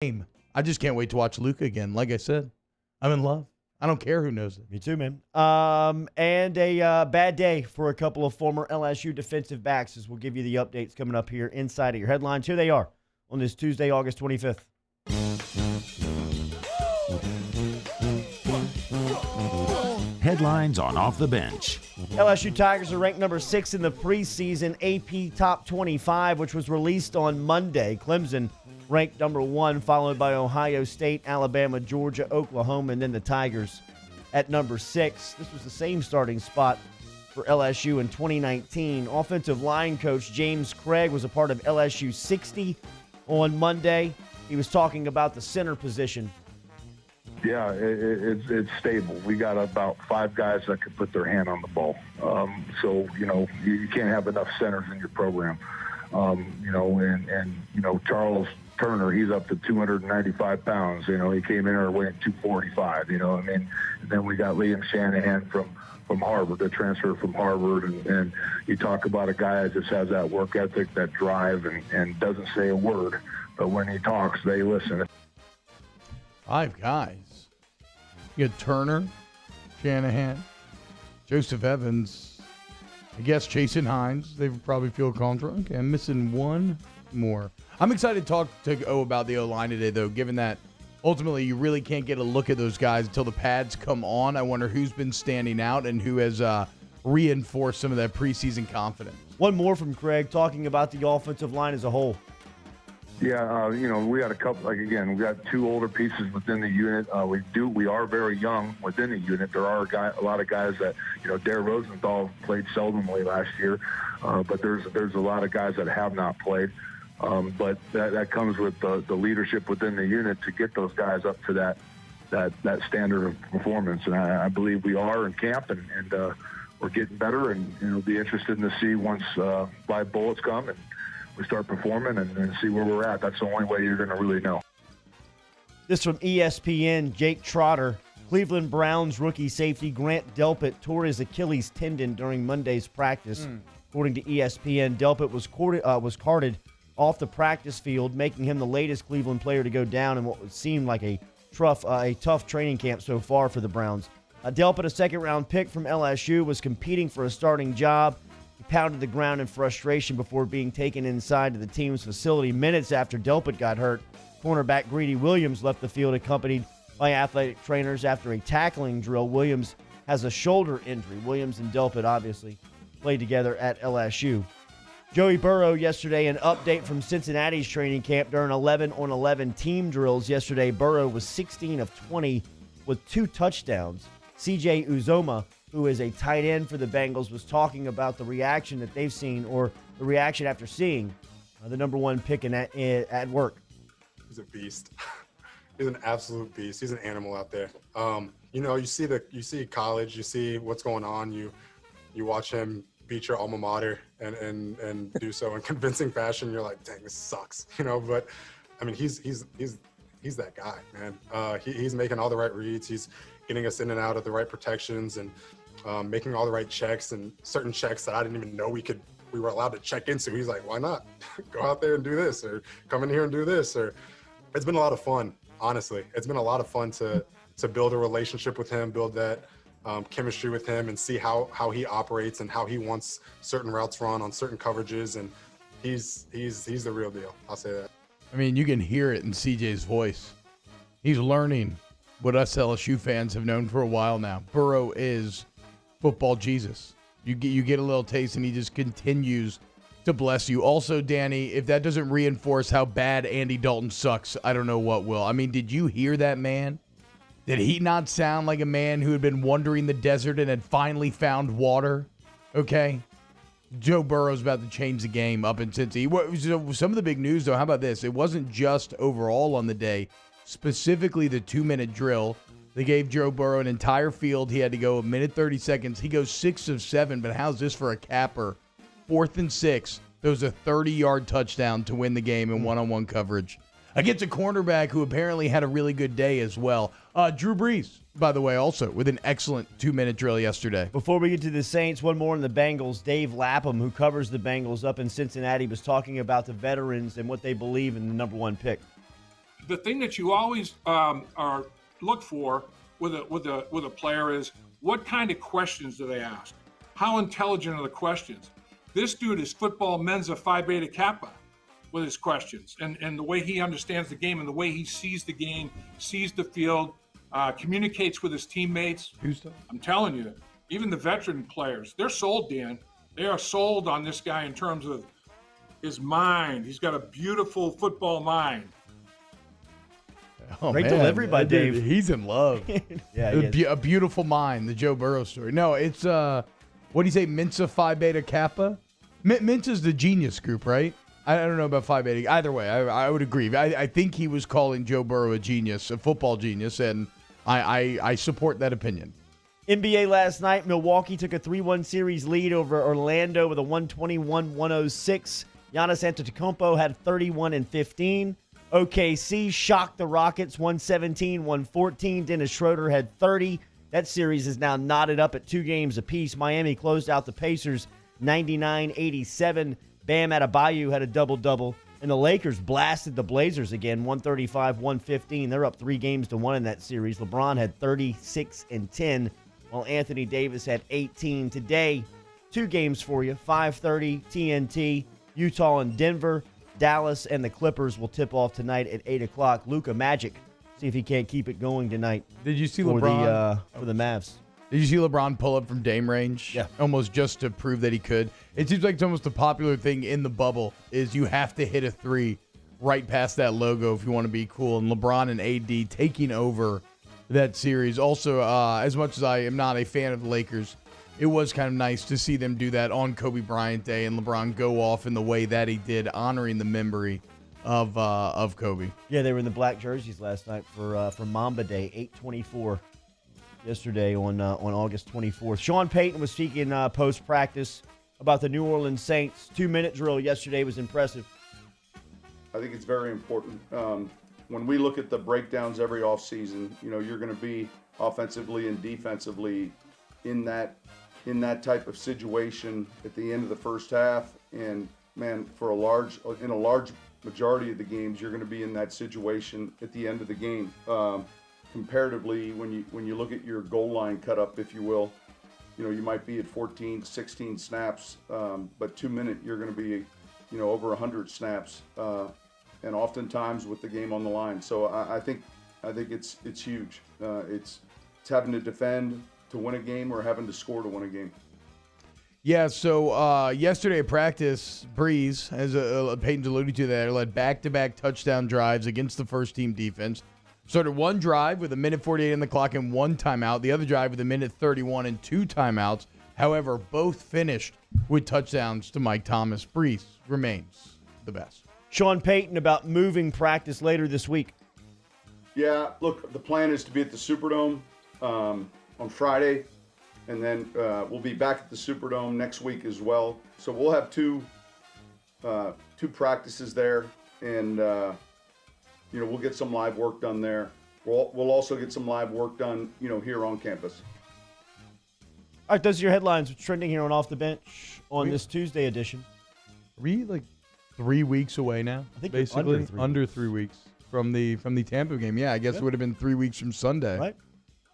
game. I just can't wait to watch Luka again. Like I said, I'm in love. I don't care who knows it. Me too, man. And a bad day for a couple of former LSU defensive backs as we'll give you the updates coming up here inside of your headlines. Here they are on this Tuesday, August 25th. Headlines on Off the Bench. LSU Tigers are ranked number 6 in the preseason AP Top 25, which was released on Monday. Clemson ranked number 1, followed by Ohio State, Alabama, Georgia, Oklahoma, and then the Tigers at number 6. This was the same starting spot for LSU in 2019. Offensive line coach James Craig was a part of LSU 60 on Monday. He was talking about the center position. Yeah, it's stable. We got about 5 guys that can put their hand on the ball. So, you can't have enough centers in your program. Charles Turner, he's up to 295 pounds. He came in here weighing 245, And then we got Liam Shanahan from Harvard, the transfer from Harvard. And you talk about a guy that just has that work ethic, that drive, and doesn't say a word. But when he talks, they listen. 5 guys. You got Turner, Shanahan, Joseph Evans, I guess Jason Hines. They probably feel comfortable. Okay, I'm missing one more. I'm excited to talk to O about the O-line today, though, given that ultimately you really can't get a look at those guys until the pads come on. I wonder who's been standing out and who has reinforced some of that preseason confidence. One more from Craig talking about the offensive line as a whole. Yeah, we got a couple. We got 2 older pieces within the unit. We are very young within the unit. There are a lot of guys that, Dare Rosenthal played seldomly last year, but there's a lot of guys that have not played. But that comes with the leadership within the unit to get those guys up to that standard of performance. And I believe we are in camp, and we're getting better. And it'll be interesting to see once live bullets come and we start performing and see where we're at. That's the only way you're going to really know. This from ESPN, Jake Trotter. Cleveland Browns rookie safety Grant Delpit tore his Achilles tendon during Monday's practice. According to ESPN, Delpit was carted off the practice field, making him the latest Cleveland player to go down in what seemed like a tough training camp so far for the Browns. Delpit, a second-round pick from LSU, was competing for a starting job. He pounded the ground in frustration before being taken inside to the team's facility minutes after Delpit got hurt. Cornerback Greedy Williams left the field accompanied by athletic trainers after a tackling drill. Williams has a shoulder injury. Williams and Delpit obviously played together at LSU. Joey Burrow yesterday, an update from Cincinnati's training camp during 11-on-11 team drills. Yesterday, Burrow was 16 of 20 with 2 touchdowns. CJ Uzoma, who is a tight end for the Bengals, was talking about the reaction that they've seen, or the reaction after seeing the number 1 pick at work. He's a beast. He's an absolute beast. He's an animal out there. You see college, you see what's going on. You watch him beat your alma mater and do so in convincing fashion. You're like, dang, this sucks, But I mean, he's that guy, man. He's making all the right reads. He's getting us in and out of the right protections and making all the right checks, and certain checks that I didn't even know we were allowed to check into. He's like, why not? Go out there and do this, or come in here and do this. Or it's been a lot of fun, honestly. It's been a lot of fun to build a relationship with him, build that chemistry with him, and see how he operates and how he wants certain routes run on certain coverages. And he's the real deal. I'll say that. I mean, you can hear it in CJ's voice. He's learning what us LSU fans have known for a while now. Burrow is football Jesus. You get a little taste, and he just continues to bless you. Also, Danny, if that doesn't reinforce how bad Andy Dalton sucks, I don't know what will. I mean, did you hear that man? Did he not sound like a man who had been wandering the desert and had finally found water? Okay. Joe Burrow's about to change the game up in Cincy. Some of the big news, though, how about this? It wasn't just overall on the day, specifically the 2-minute drill. They gave Joe Burrow an entire field. He had to go 1 minute 30 seconds. He goes 6 of 7, but how's this for a capper? 4th and 6. Those a 30-yard touchdown to win the game in one-on-one coverage against a cornerback who apparently had a really good day as well. Drew Brees, by the way, also with an excellent 2-minute drill yesterday. Before we get to the Saints, one more on the Bengals. Dave Lapham, who covers the Bengals up in Cincinnati, was talking about the veterans and what they believe in the number 1 pick. the thing that you always are look for with a player is what kind of questions do they ask? How intelligent are the questions? This dude is football Mensa Phi Beta Kappa with his questions and the way he understands the game and the way he sees the game, sees the field, communicates with his teammates. I'm telling you, even the veteran players, they're sold, Dan. They are sold on this guy in terms of his mind. He's got a beautiful football mind. Oh, Great man. delivery by Dude, Dave. He's in love. Yeah, A beautiful mind, the Joe Burrow story. No, it's, what do you say, Mensa Phi Beta Kappa? Mensa's the genius group, right? I don't know about Phi Beta. Either way, I would agree. I think he was calling Joe Burrow a genius, a football genius, and I support that opinion. NBA last night, Milwaukee took a 3-1 series lead over Orlando with a 121-106. Giannis Antetokounmpo had 31 and 15. OKC shocked the Rockets 117-114. Dennis Schroeder had 30. That series is now knotted up at 2 games apiece. Miami closed out the Pacers 99-87. Bam Adebayo had a double-double. And the Lakers blasted the Blazers again, 135-115. They're up 3-1 in that series. LeBron had 36 and 10, while Anthony Davis had 18. Today, 2 games for you, 5:30 TNT, Utah and Denver. Dallas and the Clippers will tip off tonight at 8 o'clock. Luka Magic, see if he can't keep it going tonight. Did you see for LeBron? For the Mavs. Did you see LeBron pull up from Dame range? Yeah. Almost just to prove that he could. It seems like it's almost a popular thing in the bubble is you have to hit a 3 right past that logo if you want to be cool. And LeBron and AD taking over that series. Also, as much as I am not a fan of the Lakers, it was kind of nice to see them do that on Kobe Bryant Day and LeBron go off in the way that he did, honoring the memory of Kobe. Yeah, they were in the black jerseys last night for Mamba Day, 8/24. Yesterday on August 24th. Sean Payton was speaking post-practice about the New Orleans Saints. 2-minute drill yesterday was impressive. I think it's very important. When we look at the breakdowns every offseason, you're going to be offensively and defensively in that type of situation at the end of the first half. And man, in a large majority of the games, you're going to be in that situation at the end of the game. Comparatively, when you look at your goal line cut up, if you will, you might be at 14, 16 snaps, but 2-minute you're going to be, over 100 snaps, and oftentimes with the game on the line. So I think it's huge. It's having to defend to win a game or having to score to win a game. Yeah, so yesterday at practice, Breeze, as Peyton's alluded to there, led back-to-back touchdown drives against the first-team defense. Started one drive with 1:48 on the clock and 1 timeout. The other drive with 1:31 and 2 timeouts. However, both finished with touchdowns to Mike Thomas. Breeze remains the best. Sean Payton about moving practice later this week. Yeah, look, the plan is to be at the Superdome on Friday, and then we'll be back at the Superdome next week as well. So we'll have two practices there, and we'll get some live work done there. We'll also get some live work done, here on campus. All right, those are your headlines. What's trending here on Off the Bench on this Tuesday edition. Are we 3 weeks away now? I think we're basically under 3 weeks from the Tampa game. Yeah, I guess it would have been 3 weeks from Sunday. Right.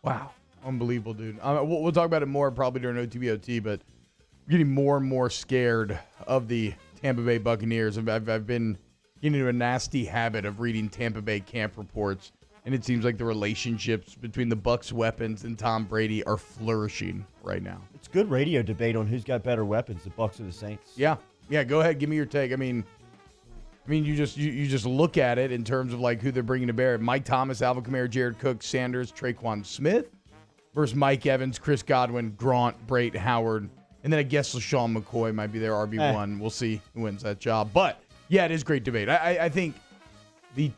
Wow, unbelievable, dude. We'll talk about it more probably during OTBOT, but I'm getting more and more scared of the Tampa Bay Buccaneers. I've been getting into a nasty habit of reading Tampa Bay camp reports, and it seems like the relationships between the Bucs' weapons and Tom Brady are flourishing right now. It's good radio debate on who's got better weapons, the Bucs or the Saints. Yeah, go ahead, give me your take. I mean, you just look at it in terms of who they're bringing to bear. Mike Thomas, Alvin Kamara, Jared Cook, Sanders, Traquan Smith versus Mike Evans, Chris Godwin, Grant, Brate, Howard, and then I guess LaShawn McCoy might be their RB1. We'll see who wins that job, but. Yeah, it is great debate. I think the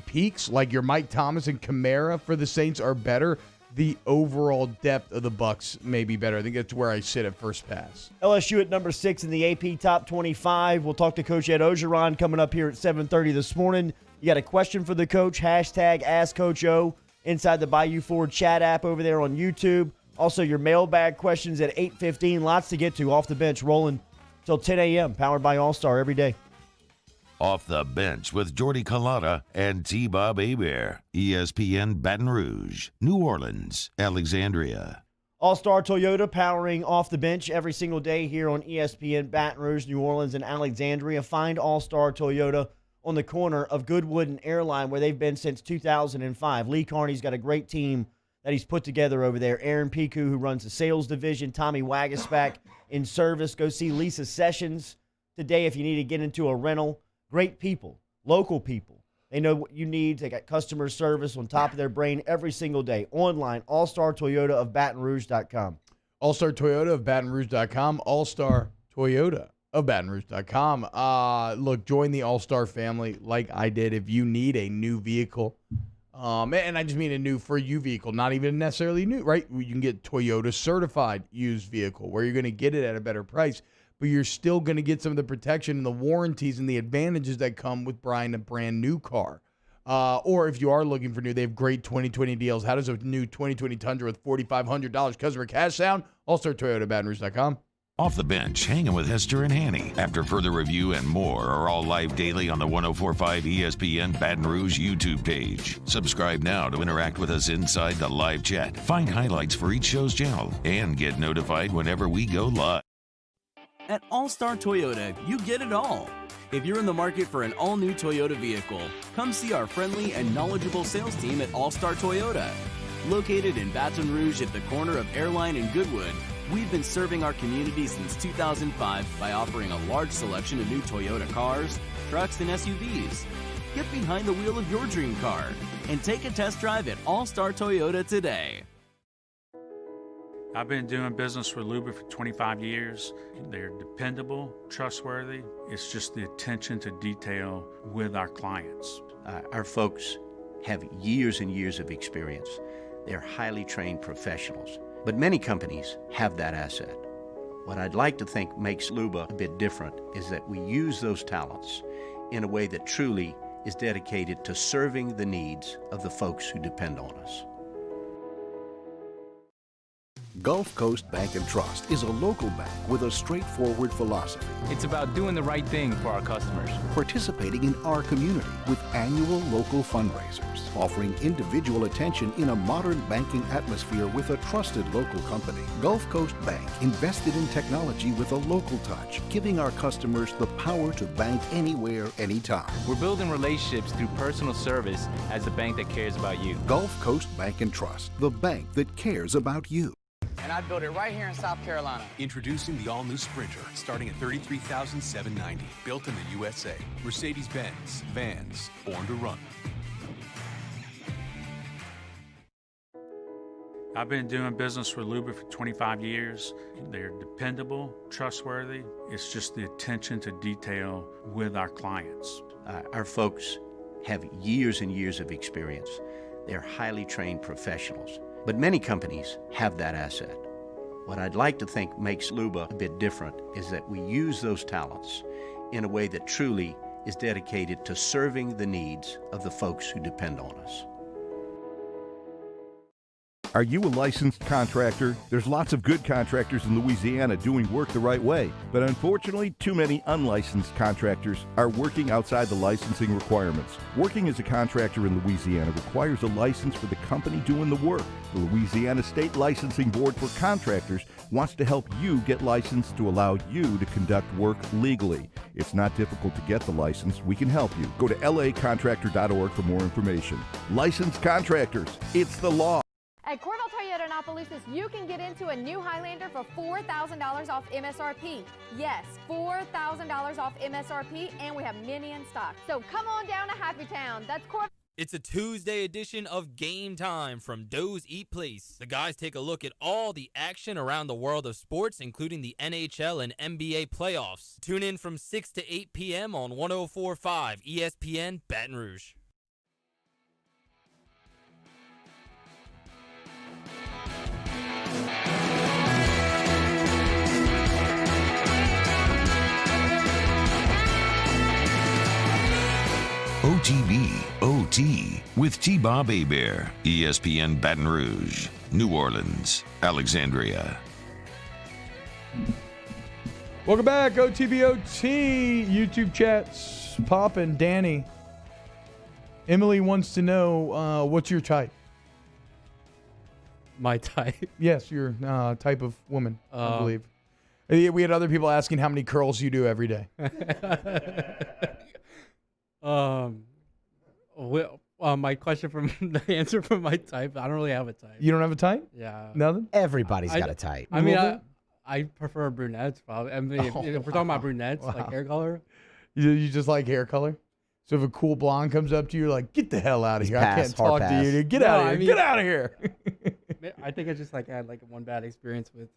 peaks, like your Mike Thomas and Kamara for the Saints, are better. The overall depth of the Bucs may be better. I think that's where I sit at first pass. LSU at number 6 in the AP Top 25. We'll talk to Coach Ed Ogeron coming up here at 7:30 this morning. You got a question for the coach, hashtag AskCoachO, inside the Bayou Ford chat app over there on YouTube. Also, your mailbag questions at 8:15. Lots to get to. Off the Bench rolling till 10 a.m., powered by All-Star every day. Off the Bench with Jordy Culotta and T-Bob Hebert. ESPN Baton Rouge, New Orleans, Alexandria. All-Star Toyota powering Off the Bench every single day here on ESPN Baton Rouge, New Orleans, and Alexandria. Find All-Star Toyota on the corner of Goodwood and Airline, where they've been since 2005. Lee Carney's got a great team that he's put together over there. Aaron Piku, who runs the sales division. Tommy Wagaspack in service. Go see Lisa Sessions today if you need to get into a rental. Great people, local people. They know what you need. They got customer service on top of their brain every single day. Online, All-Star Toyota of BatonRouge.com. All-Star Toyota of BatonRouge.com. All-Star Toyota of BatonRouge.com. Look, join the All-Star family like I did. If you need a new vehicle, and I just mean a new for you vehicle, not even necessarily new, right? You can get Toyota certified used vehicle where you're going to get it at a better price, but you're still going to get some of the protection and the warranties and the advantages that come with buying a brand new car. Or if you are looking for new, they have great 2020 deals. How does a new 2020 Tundra with $4,500 customer cash sound? All-Star Toyota, BatonRouge.com. Off the Bench, hanging with Hester and Hanny. After further review and more are all live daily on the 104.5 ESPN Baton Rouge YouTube page. Subscribe now to interact with us inside the live chat. Find highlights for each show's channel and get notified whenever we go live. At All-Star Toyota, you get it all. If you're in the market for an all-new Toyota vehicle, come see our friendly and knowledgeable sales team at All-Star Toyota. Located in Baton Rouge at the corner of Airline and Goodwood, we've been serving our community since 2005 by offering a large selection of new Toyota cars, trucks, and SUVs. Get behind the wheel of your dream car and take a test drive at All-Star Toyota today. I've been doing business with Luba for 25 years. They're dependable, trustworthy. It's just the attention to detail with our clients. Our folks have years and years of experience. They're highly trained professionals, but many companies have that asset. What I'd like to think makes Luba a bit different is that we use those talents in a way that truly is dedicated to serving the needs of the folks who depend on us. Gulf Coast Bank & Trust is a local bank with a straightforward philosophy. It's about doing the right thing for our customers. Participating in our community with annual local fundraisers. Offering individual attention in a modern banking atmosphere with a trusted local company. Gulf Coast Bank invested in technology with a local touch, giving our customers the power to bank anywhere, anytime. We're building relationships through personal service as a bank that cares about you. Gulf Coast Bank & Trust, the bank that cares about you. And I'd build it right here in South Carolina. Introducing the all-new Sprinter, starting at $33,790. Built in the USA. Mercedes-Benz. Vans. Born to run. I've been doing business with Luba for 25 years. They're dependable, trustworthy. It's just the attention to detail with our clients. Our folks have years and years of experience. They're highly trained professionals. But many companies have that asset. What I'd like to think makes Luba a bit different is that we use those talents in a way that truly is dedicated to serving the needs of the folks who depend on us. Are you a licensed contractor? There's lots of good contractors in Louisiana doing work the right way, but unfortunately, too many unlicensed contractors are working outside the licensing requirements. Working as a contractor in Louisiana requires a license for the company doing the work. The Louisiana State Licensing Board for Contractors wants to help you get licensed to allow you to conduct work legally. It's not difficult to get the license. We can help you. Go to lacontractor.org for more information. Licensed contractors, it's the law. At Corval Toyota in Opelousas, you can get into a new Highlander for $4,000 off MSRP. Yes, $4,000 off MSRP, and we have many in stock. So come on down to Happy Town. That's Corval. It's a Tuesday edition of Game Time from Doe's Eat Place. The guys take a look at all the action around the world of sports, including the NHL and NBA playoffs. Tune in from 6 to 8 p.m. on 104.5 ESPN Baton Rouge. OTB OT with T-Bob Hebert, ESPN Baton Rouge, New Orleans, Alexandria. Welcome back, OTBOT YouTube chats. What's poppin', Danny? Emily wants to know what's your type. My type? Yes, your type of woman, I believe. We had other people asking how many curls you do every day. My question from the answer from my type, I don't really have a type. You don't have a type? Yeah. Nothing? Everybody's got a type. I mean, I prefer brunettes, probably. I mean, if we're talking about brunettes, like hair color. You just like hair color? So if a cool blonde comes up to you, you're like, get the hell out of here. I can't talk to you. Dude. Get out of here. Get out of here. I think I just I had one bad experience with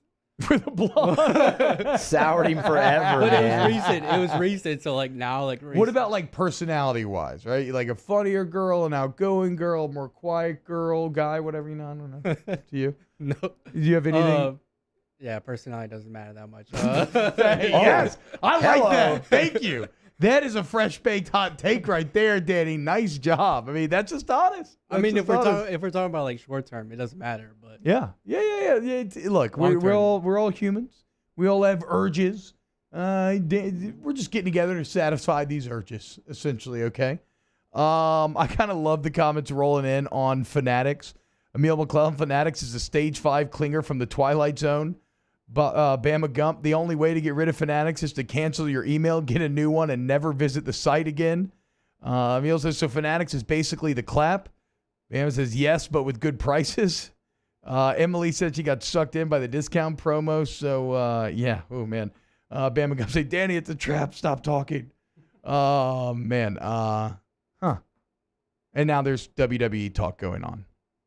the blonde. Soured him forever, but man. It was recent. So now What about personality wise, right? You like a funnier girl, an outgoing girl, more quiet girl, guy, whatever, I don't know. To you? No. Do you have anything? Yeah, personality doesn't matter that much. Yes. I like that. Thank you. That is a fresh baked hot take right there, Danny. Nice job. I mean, that's just honest. I mean, if we're talking about short term, it doesn't matter. But yeah. Look, we're all humans. We all have urges. We're just getting together to satisfy these urges, essentially. Okay. I kind of love the comments rolling in on Fanatics. Emil McClellan, Fanatics is a stage 5 clinger from the Twilight Zone. But Bama Gump, the only way to get rid of Fanatics is to cancel your email, get a new one, and never visit the site again. Emil says, so Fanatics is basically the clap. Bama says, yes, but with good prices. Emily said she got sucked in by the discount promo. So, yeah. Oh, man. Bama Gump say, Danny, it's a trap. Stop talking. Oh, man. And now there's WWE talk going on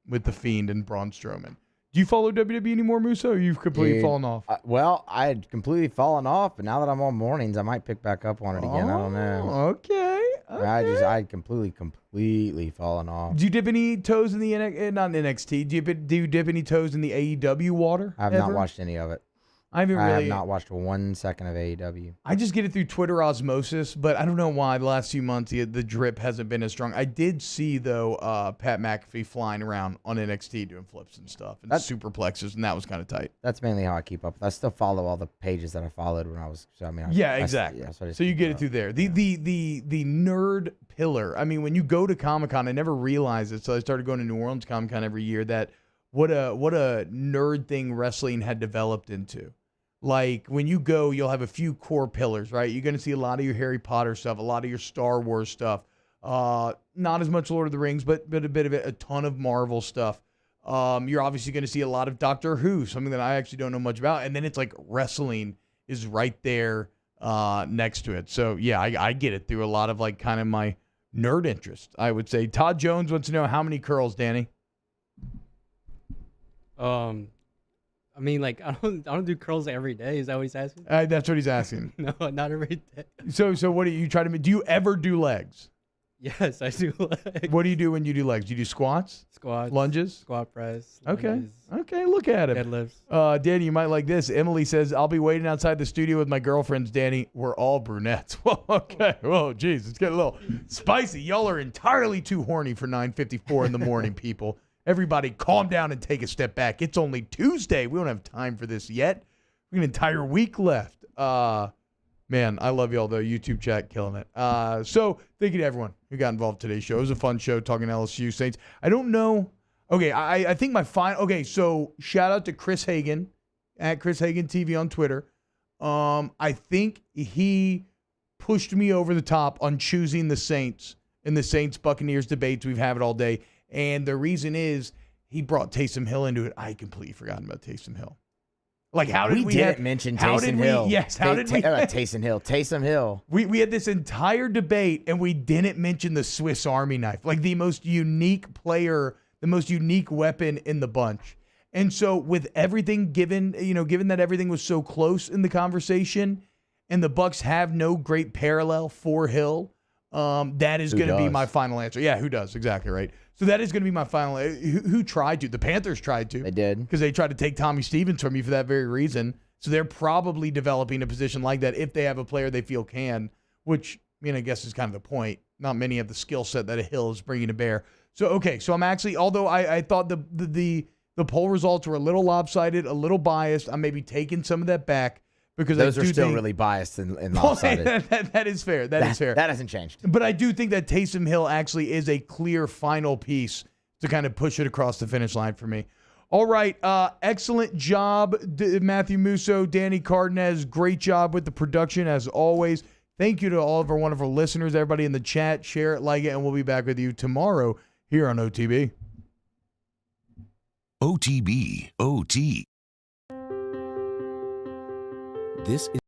with The Fiend and Braun Strowman. Do you follow WWE anymore, Musa, or you've completely fallen off? Well, I had completely fallen off, but now that I'm on mornings, I might pick back up on it again. I don't know. Okay. I completely fallen off. Do you dip any toes in the not NXT? Do you dip any toes in the AEW water? I've not watched any of it. I have not watched 1 second of AEW. I just get it through Twitter osmosis, but I don't know why the last few months the drip hasn't been as strong. I did see, though, Pat McAfee flying around on NXT doing flips and stuff and superplexes, and that was kind of tight. That's mainly how I keep up. I still follow all the pages that I followed when I was. So I mean, exactly. So you get it through there. The nerd pillar. I mean, when you go to Comic-Con, I never realized it, so I started going to New Orleans Comic-Con every year. That what a nerd thing wrestling had developed into. Like, when you go, you'll have a few core pillars, right? You're going to see a lot of your Harry Potter stuff, a lot of your Star Wars stuff. Not as much Lord of the Rings, but a bit of it, a ton of Marvel stuff. You're obviously going to see a lot of Doctor Who, something that I actually don't know much about. And then it's like wrestling is right there next to it. So, yeah, I get it through a lot of, kind of my nerd interest, I would say. Todd Jones wants to know how many curls, Danny? I mean, I don't do curls every day. Is that what he's asking? That's what he's asking. No, not every day. So what do you try to do? You ever do legs? Yes, I do legs. What do you do when you do legs? Do you do squats? Squats. Lunges? Squat press. Okay. Lunges, okay, look at him. Deadlifts. Danny, you might like this. Emily says, I'll be waiting outside the studio with my girlfriends, Danny. We're all brunettes. Well, okay. Whoa, geez. It's getting a little spicy. Y'all are entirely too horny for 9:54 in the morning, people. Everybody calm down and take a step back. It's only Tuesday. We don't have time for this yet. We have an entire week left. Man, I love y'all, though. YouTube chat killing it. So thank you to everyone who got involved in today's show. It was a fun show talking LSU Saints. I don't know. Okay, I think my final. Okay, so shout out to Chris Hagan at Chris Hagan TV on Twitter. I think he pushed me over the top on choosing the Saints in the Saints-Buccaneers debates. We've had it all day. And the reason is he brought Taysom Hill into it. I completely forgotten about Taysom Hill. How did we didn't mention Taysom Hill? Yes, how did we? Taysom Hill. Taysom Hill. We had this entire debate, and we didn't mention the Swiss Army knife, the most unique player, the most unique weapon in the bunch. And so, with everything given that everything was so close in the conversation, and the Bucs have no great parallel for Hill, that is going to be my final answer. Yeah, who does? Exactly right. So that is going to be my final. Who tried to? The Panthers tried to. They did. Because they tried to take Tommy Stevens from you for that very reason. So they're probably developing a position like that if they have a player they feel can, which, I guess is kind of the point. Not many have the skill set that a Hill is bringing to bear. So, okay. So I'm actually, although I thought the poll results were a little lopsided, a little biased, I'm maybe taking some of that back because those I are do still think, really biased and Well, lopsided. that is fair. That is fair. That hasn't changed. But I do think that Taysom Hill actually is a clear final piece to kind of push it across the finish line for me. All right. Excellent job, Matthew Musso, Danny Cardenas. Great job with the production, as always. Thank you to all of our wonderful listeners, everybody in the chat. Share it, like it, and we'll be back with you tomorrow here on OTB. OTB, OT. This is